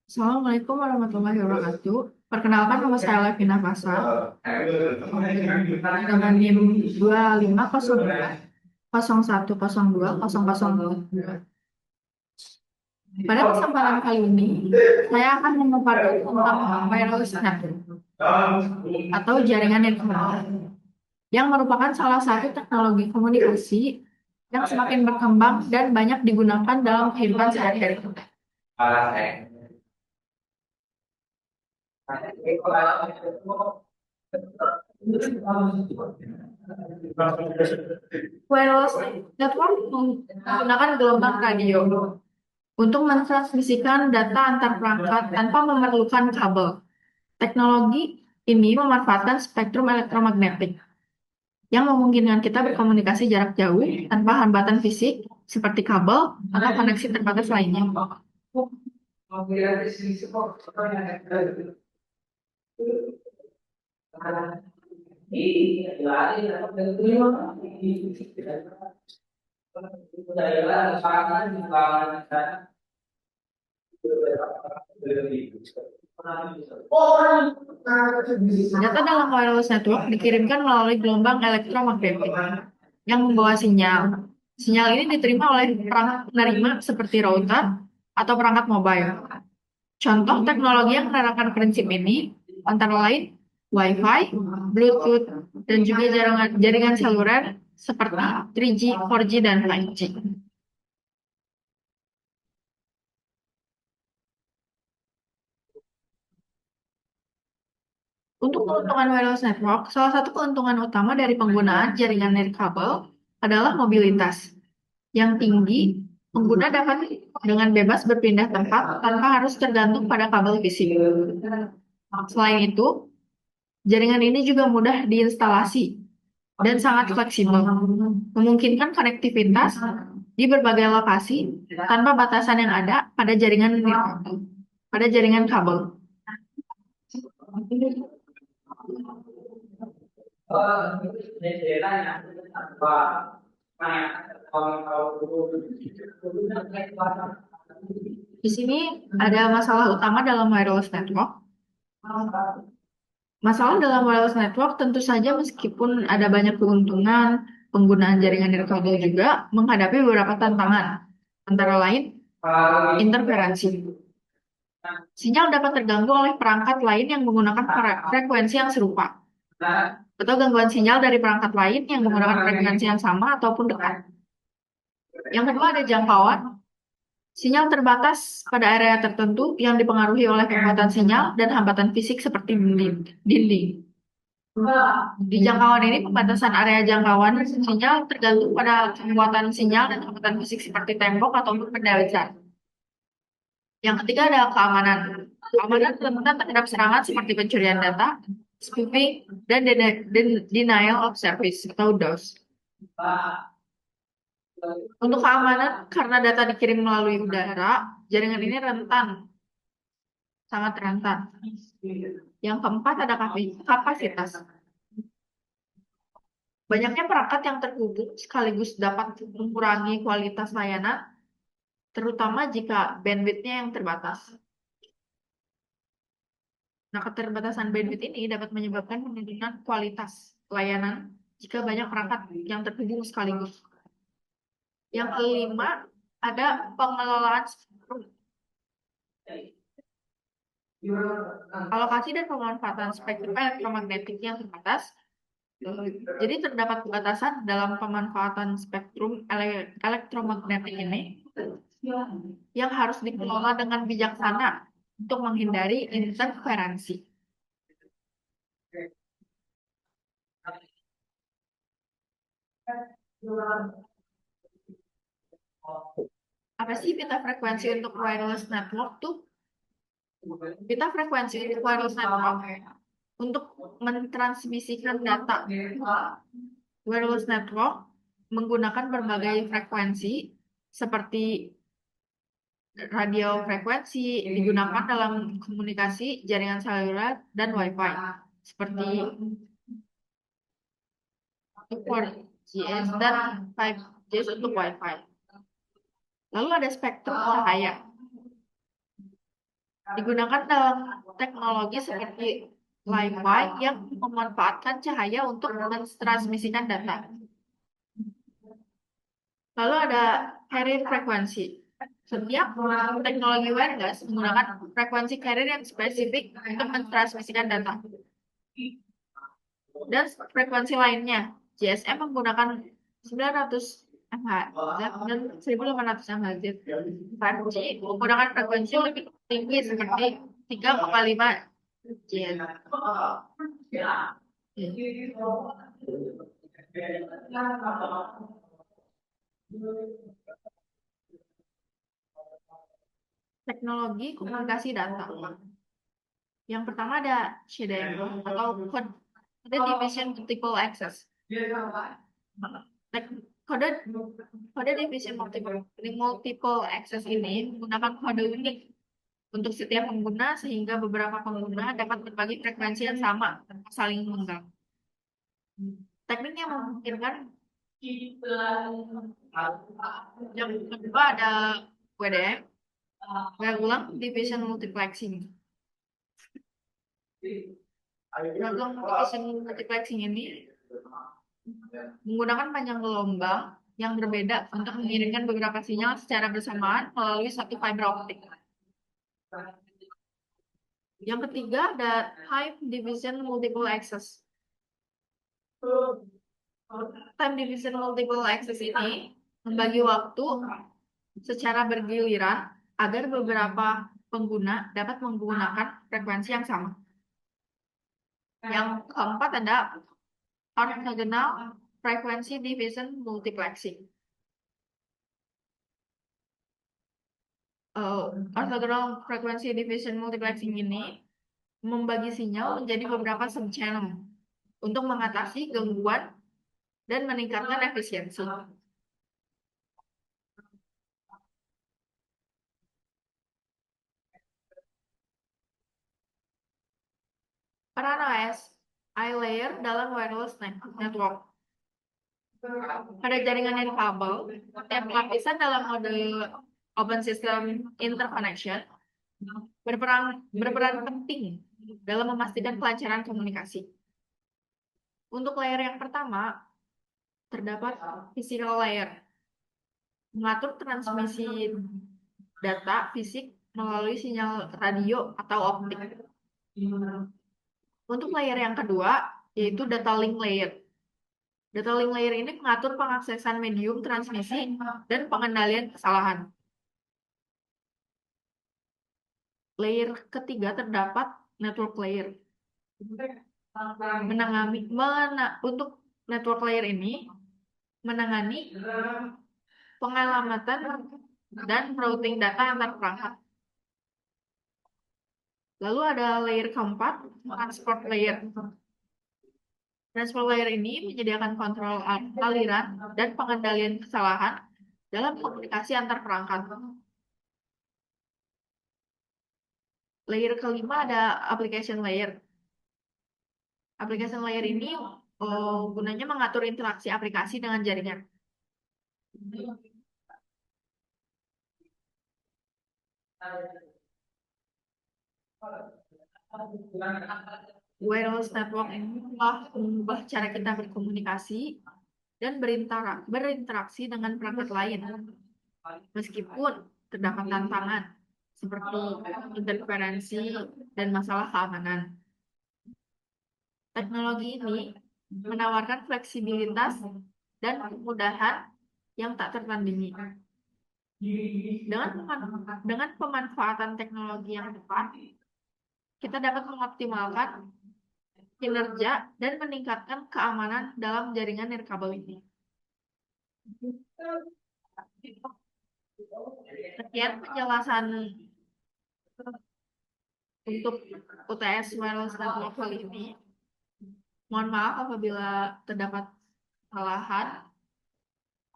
Assalamualaikum warahmatullahi wabarakatuh. Perkenalkan nama saya Levina Fasal dengan NIM 2502 0102 Pada kesempatan kali ini, saya akan memaparkan tentang wireless network atau jaringan internet yang merupakan salah satu teknologi komunikasi yang semakin berkembang dan banyak digunakan dalam kehidupan sehari-hari. Wireless network menggunakan gelombang radio untuk mentransmisikan data antar perangkat tanpa memerlukan kabel. Teknologi ini memanfaatkan spektrum elektromagnetik yang memungkinkan kita berkomunikasi jarak jauh tanpa hambatan fisik seperti kabel atau koneksi terbatas lainnya. Data dalam wireless network dikirimkan melalui gelombang elektromagnetik yang membawa sinyal. Sinyal ini diterima oleh perangkat penerima seperti router atau perangkat mobile. Contoh teknologi yang menerapkan prinsip ini antara lain Wi-Fi, Bluetooth, dan juga jaringan seluler seperti 3G, 4G, dan 5G. Untuk keuntungan wireless network, salah satu keuntungan utama dari penggunaan jaringan nirkabel adalah mobilitas yang tinggi. Pengguna dapat dengan bebas berpindah tempat tanpa harus tergantung pada kabel fisik. Selain itu, jaringan ini juga mudah diinstalasi dan sangat fleksibel, memungkinkan konektivitas di berbagai lokasi tanpa batasan yang ada pada jaringan kabel. Di sini ada masalah utama dalam wireless network. Masalah dalam wireless network tentu saja meskipun ada banyak keuntungan, penggunaan jaringan nirkabel juga menghadapi beberapa tantangan, antara lain interferensi. Sinyal dapat terganggu oleh perangkat lain yang menggunakan frekuensi yang serupa, atau gangguan sinyal dari perangkat lain yang menggunakan frekuensi yang sama ataupun dekat. Yang kedua ada jangkauan. Sinyal terbatas pada area tertentu yang dipengaruhi oleh kekuatan sinyal dan hambatan fisik seperti dinding. Di jangkauan ini, pembatasan area jangkauan sinyal tergantung pada kekuatan sinyal dan hambatan fisik seperti tembok ataupun benda besar. Yang ketiga ada keamanan. Keamanan rentan terhadap serangan seperti pencurian data, spoofing, dan denial of service atau DOS. Untuk keamanan, karena data dikirim melalui udara, jaringan ini sangat rentan. Yang keempat ada kapasitas. Banyaknya perangkat yang terhubung sekaligus dapat mengurangi kualitas layanan, terutama jika bandwidth-nya yang terbatas. Nah, keterbatasan bandwidth ini dapat menyebabkan penurunan kualitas layanan jika banyak perangkat yang terhubung sekaligus. Yang kelima, ada pengelolaan spektrum. Alokasi dan pemanfaatan spektrum elektromagnetik yang terbatas. Jadi terdapat pembatasan dalam pemanfaatan spektrum elektromagnetik ini yang harus dikelola dengan bijaksana untuk menghindari interferensi. Apa sih pita frekuensi untuk wireless network tuh? Pita frekuensi untuk wireless network untuk mentransmisikan data. Wireless network menggunakan berbagai frekuensi seperti radio frekuensi digunakan dalam komunikasi jaringan seluler dan Wi-Fi, seperti 4GS dan 5GS untuk Wi-Fi. Lalu ada spektrum cahaya. Digunakan dalam teknologi seperti Wi-Fi yang memanfaatkan cahaya untuk mentransmisikan data. Lalu ada carrier frekuensi. Setiap teknologi wireless menggunakan frekuensi carrier yang spesifik untuk mentransmisikan data. Dan frekuensi lainnya, GSM menggunakan 900 MHz dan 1800 MHz. 5G menggunakan frekuensi lebih tinggi seperti 3,5 GHz. Teknologi komunikasi data. Yang pertama ada CDM atau Code Division Multiple Access. Kode division multiple access ini menggunakan kode unik untuk setiap pengguna sehingga beberapa pengguna dapat berbagi frekuensi yang sama tanpa saling mengganggu. Teknik yang memungkinkan yang kedua ada WDM, Wavelength Division Multiplexing. Wavelength Division Multiplexing ini menggunakan panjang gelombang yang berbeda untuk mengirimkan beberapa sinyal secara bersamaan melalui satu fiber optik. Yang ketiga ada Time Division Multiple Access. Time Division Multiple Access ini membagi waktu secara bergiliran agar beberapa pengguna dapat menggunakan frekuensi yang sama. Yang keempat ada Orthogonal Frequency Division Multiplexing. Orthogonal Frequency Division Multiplexing ini membagi sinyal menjadi beberapa subchannel untuk mengatasi gangguan dan meningkatkan efisiensi. Peran I-layer dalam wireless network. Pada jaringan nirkabel, setiap lapisan dalam mode Open System Interconnection berperan penting dalam memastikan kelancaran komunikasi. Untuk layer yang pertama, terdapat physical layer, mengatur transmisi data fisik melalui sinyal radio atau optik. Untuk layer yang kedua, yaitu data link layer. Data link layer ini mengatur pengaksesan medium transmisi dan pengendalian kesalahan. Layer ketiga terdapat network layer. Untuk network layer ini menangani pengalamatan dan routing data antar perangkat. Lalu ada layer keempat, transport layer. Transport layer ini menyediakan kontrol aliran dan pengendalian kesalahan dalam komunikasi antar perangkat. Layer kelima ada application layer. Application layer ini gunanya mengatur interaksi aplikasi dengan jaringan. Wireless network ini telah mengubah cara kita berkomunikasi dan berinteraksi dengan perangkat lain. Meskipun terdapat tantangan seperti interferensi dan masalah keamanan. Teknologi ini menawarkan fleksibilitas dan kemudahan yang tak tertandingi. Dengan pemanfaatan teknologi yang tepat, kita dapat mengoptimalkan kinerja dan meningkatkan keamanan dalam jaringan nirkabel ini. Sekian penjelasan untuk UTS Wireless Network kali ini. Mohon maaf apabila terdapat kesalahan.